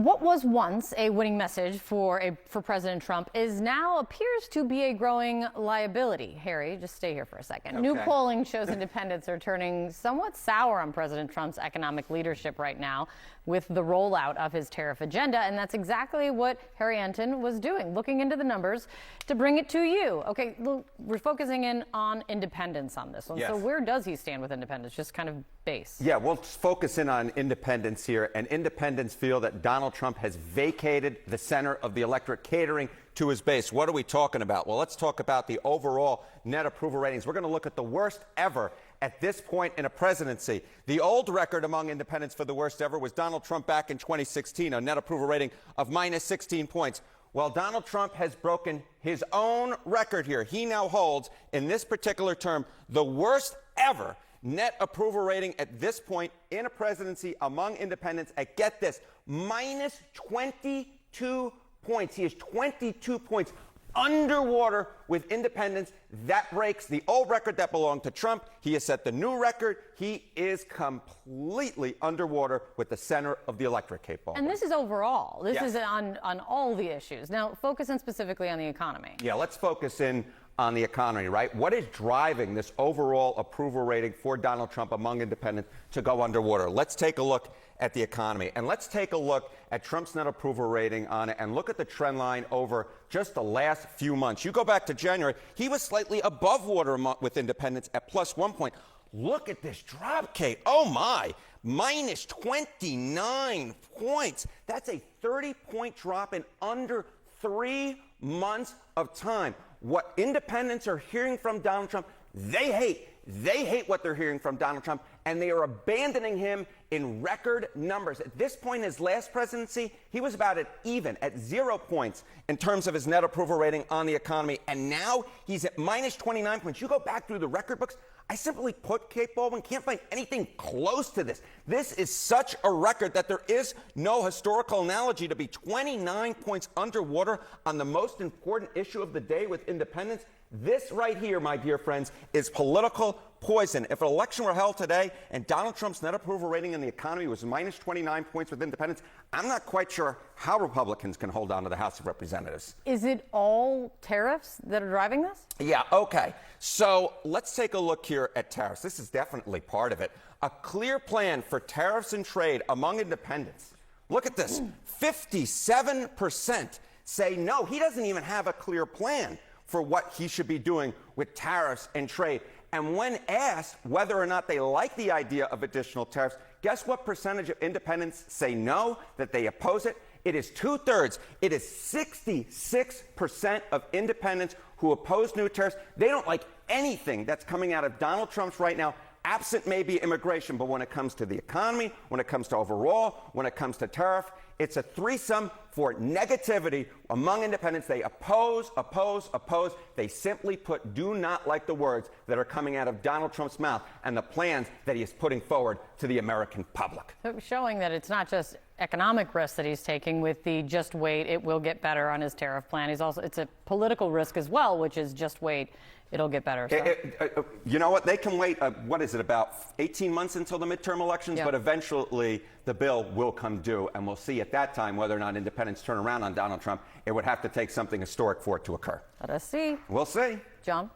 What was once a winning message for President Trump is now appears to be a growing liability. Harry, just stay here for a second. Okay. New polling shows independents are turning somewhat sour on President Trump's economic leadership right now with the rollout of his tariff agenda. And that's exactly what Harry Enton was doing, looking into the numbers to bring it to you. Okay, we're focusing in on independents on this one. Yes. So where does he stand with independents? Just kind of base. Yeah, we'll focus in on independents here. And independents feel that Donald Trump has vacated the center of the electorate, catering to his base. What are we talking about? Well, let's talk about the overall net approval ratings. We're going to look at the worst ever at this point in a presidency. The old record among independents for the worst ever was Donald Trump back in 2016, a net approval rating of minus 16 points. Well, Donald Trump has broken his own record here. He now holds, in this particular term, the worst ever net approval rating at this point in a presidency among independents at, get this, minus 22 points. He is 22 points underwater with independents. That breaks the old record that belonged to Trump. He has set the new record. He is completely underwater with the center of the electorate, Kate Baldwin. And this is overall. This is on all the issues. Now, focus in specifically on the economy. Yeah, let's focus in on the economy, right? What is driving this overall approval rating for Donald Trump among independents to go underwater? Let's take a look at the economy. And let's take a look at Trump's net approval rating on it and look at the trend line over just the last few months. You go back to January, he was slightly above water with independents at plus 1 point. Look at this drop, Kate. Oh, my. Minus 29 points. That's a 30-point drop in under 3 months of time. What independents are hearing from Donald Trump, they hate. They hate what they're hearing from Donald Trump, and they are abandoning him in record numbers. At this point in his last presidency, he was about at even, at 0 points in terms of his net approval rating on the economy, and now he's at minus 29 points. You go back through the record books, I simply put, Kate Baldwin, can't find anything close to this. This is such a record that there is no historical analogy to be 29 points underwater on the most important issue of the day with independents. This right here, my dear friends, is political poison. If an election were held today and Donald Trump's net approval rating in the economy was minus 29 points with independents, I'm not quite sure how Republicans can hold on to the House of Representatives. Is it all tariffs that are driving this? Yeah, okay. So let's take a look here at tariffs. This is definitely part of it. A clear plan for tariffs and trade among independents. Look at this. 57% say no. He doesn't even have a clear plan for what he should be doing with tariffs and trade. And when asked whether or not they like the idea of additional tariffs, guess what percentage of independents say no, that they oppose it? It is 2/3. It is 66% of independents who oppose new tariffs. They don't like anything that's coming out of Donald Trump's right now, absent maybe immigration. But when it comes to the economy, when it comes to overall, when it comes to tariff, it's a threesome for negativity among independents. They oppose, oppose, oppose. They simply put, do not like the words that are coming out of Donald Trump's mouth and the plans that he is putting forward to the American public. So showing that it's not just economic risk that he's taking with the just wait, it will get better on his tariff plan. It's a political risk as well, which is just wait, it'll get better. So. You know what? They can wait, what is it, about 18 months until the midterm elections? Yeah. But eventually the bill will come due, and we'll see at that time whether or not independents turn around on Donald Trump. It would have to take something historic for it to occur. Let us see. We'll see. John?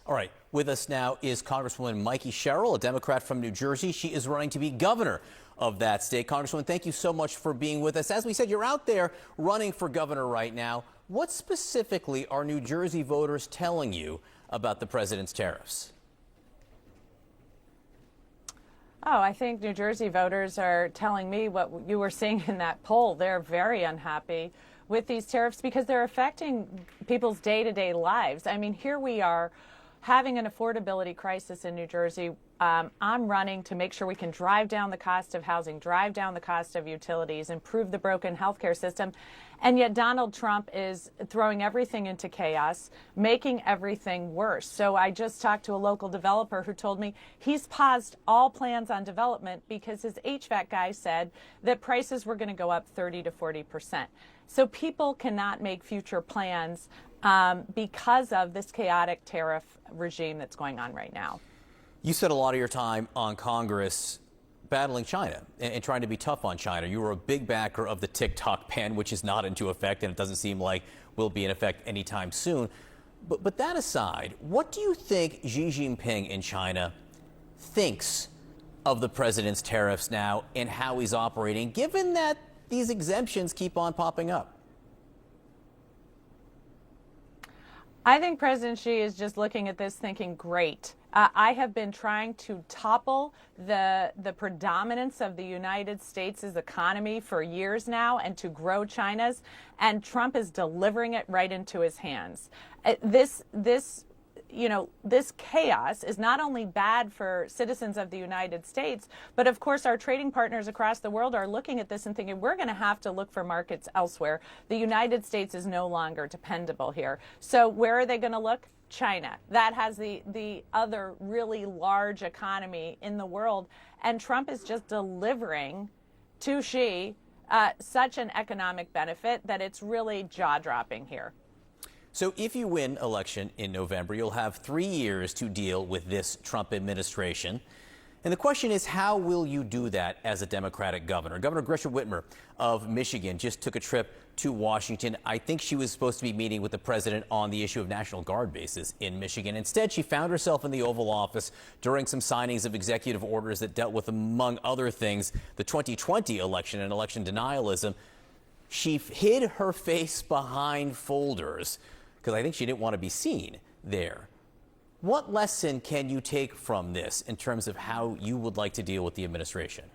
All right. With us now is Congresswoman Mikey Sherrill, a Democrat from New Jersey. She is running to be governor of that state. Congresswoman, thank you so much for being with us. As we said, you're out there running for governor right now. What specifically are New Jersey voters telling you about the president's tariffs? Oh, I think New Jersey voters are telling me what you were seeing in that poll. They're very unhappy with these tariffs because they're affecting people's day-to-day lives. I mean, here we are having an affordability crisis in New Jersey. I'm running to make sure we can drive down the cost of housing, drive down the cost of utilities, improve the broken healthcare system. And yet Donald Trump is throwing everything into chaos, making everything worse. So I just talked to a local developer who told me he's paused all plans on development because his HVAC guy said that prices were going to go up 30 to 40%. So people cannot make future plans because of this chaotic tariff regime that's going on right now. You spent a lot of your time on Congress battling China and trying to be tough on China. You were a big backer of the TikTok ban, which is not into effect, and it doesn't seem like will be in effect anytime soon. But that aside, what do you think Xi Jinping in China thinks of the president's tariffs now and how he's operating, given that these exemptions keep on popping up? I think President Xi is just looking at this thinking, great. I have been trying to topple the predominance of the United States' economy for years now and to grow China's, and Trump is delivering it right into his hands. This chaos is not only bad for citizens of the United States, but of course our trading partners across the world are looking at this and thinking we're going to have to look for markets elsewhere. The United States is no longer dependable here. So where are they going to look? China. That has the other really large economy in the world. And Trump is just delivering to Xi such an economic benefit that it's really jaw-dropping here. So if you win election in November, you'll have 3 years to deal with this Trump administration. And the question is, how will you do that as a Democratic governor? Governor Gretchen Whitmer of Michigan just took a trip to Washington. I think she was supposed to be meeting with the president on the issue of National Guard bases in Michigan. Instead, she found herself in the Oval Office during some signings of executive orders that dealt with, among other things, the 2020 election and election denialism. She hid her face behind folders because I think she didn't want to be seen there. What lesson can you take from this in terms of how you would like to deal with the administration?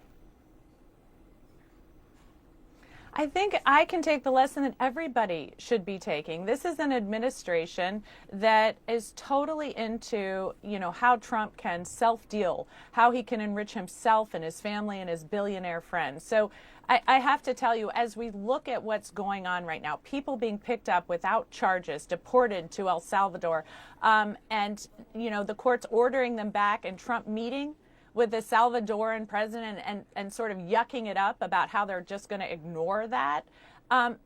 I think I can take the lesson that everybody should be taking. This is an administration that is totally into, how Trump can self-deal, how he can enrich himself and his family and his billionaire friends. So I have to tell you, as we look at what's going on right now, people being picked up without charges, deported to El Salvador, and, the courts ordering them back, and Trump meeting with the Salvadoran president and sort of yucking it up about how they're just going to ignore that.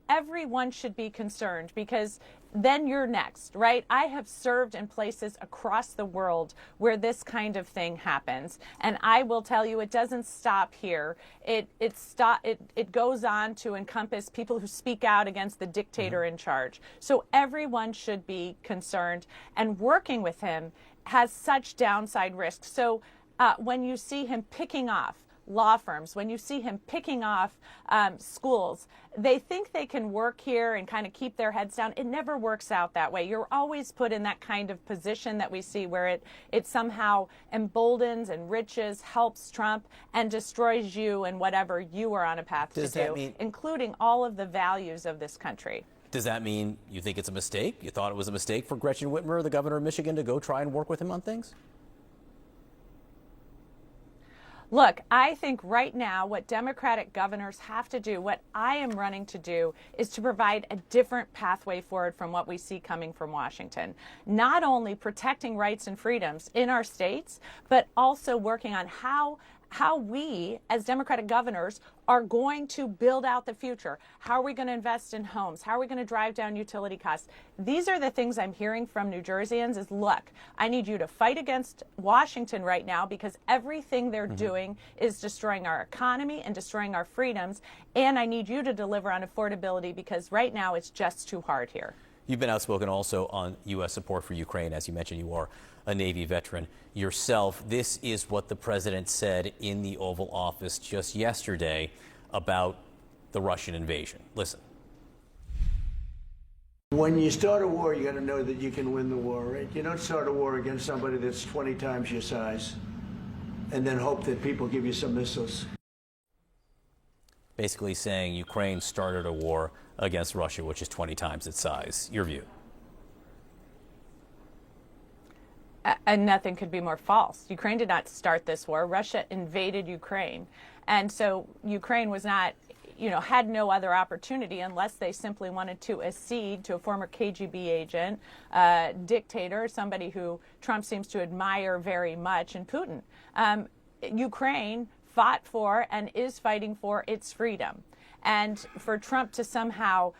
Everyone should be concerned, because then you're next, right? I have served in places across the world where this kind of thing happens. And I will tell you, it doesn't stop here. It goes on to encompass people who speak out against the dictator in charge. So everyone should be concerned, and working with him has such downside risks. So when you see him picking off law firms, when you see him picking off schools, they think they can work here and kind of keep their heads down. It never works out that way. You're always put in that kind of position that we see where it somehow emboldens, enriches, helps Trump, and destroys you and whatever you are on a path to do, including all of the values of this country. Does that mean you think it's a mistake? You thought it was a mistake for Gretchen Whitmer, the governor of Michigan, to go try and work with him on things? Look, I think right now what Democratic governors have to do, what I am running to do, is to provide a different pathway forward from what we see coming from Washington. Not only protecting rights and freedoms in our states, but also working on how we, as Democratic governors, are going to build out the future. How are we going to invest in homes? How are we going to drive down utility costs? These are the things I'm hearing from New Jerseyans is, look, I need you to fight against Washington right now, because everything they're doing is destroying our economy and destroying our freedoms. And I need you to deliver on affordability, because right now it's just too hard here. You've been outspoken also on U.S. support for Ukraine. As you mentioned, you are a Navy veteran yourself. This is what the president said in the Oval Office just yesterday about the Russian invasion. Listen. When you start a war, you got to know that you can win the war, right? You don't start a war against somebody that's 20 times your size and then hope that people give you some missiles. Basically saying Ukraine started a war against Russia, which is 20 times its size. Your view? And nothing could be more false. Ukraine did not start this war. Russia invaded Ukraine. And so Ukraine was not, had no other opportunity unless they simply wanted to accede to a former KGB agent, dictator, somebody who Trump seems to admire very much, and Putin. Ukraine fought for and is fighting for its freedom. And for Trump to somehow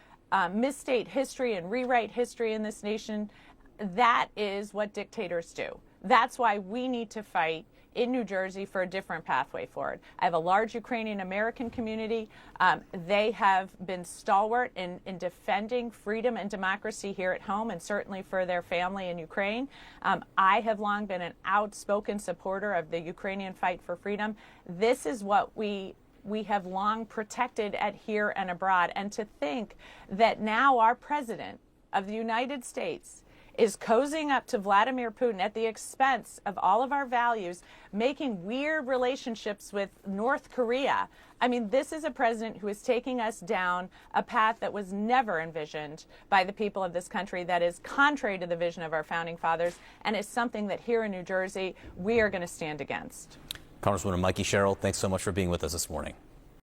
misstate history and rewrite history in this nation, that is what dictators do. That's why we need to fight in New Jersey for a different pathway forward. I have a large Ukrainian American community. They have been stalwart in defending freedom and democracy here at home, and certainly for their family in Ukraine. I have long been an outspoken supporter of the Ukrainian fight for freedom. This is what we have long protected at here and abroad. And to think that now our president of the United States is cozying up to Vladimir Putin at the expense of all of our values, making weird relationships with North Korea. I mean, this is a president who is taking us down a path that was never envisioned by the people of this country, that is contrary to the vision of our founding fathers, and is something that here in New Jersey we are going to stand against. Congresswoman Mikey Sherrill, thanks so much for being with us this morning.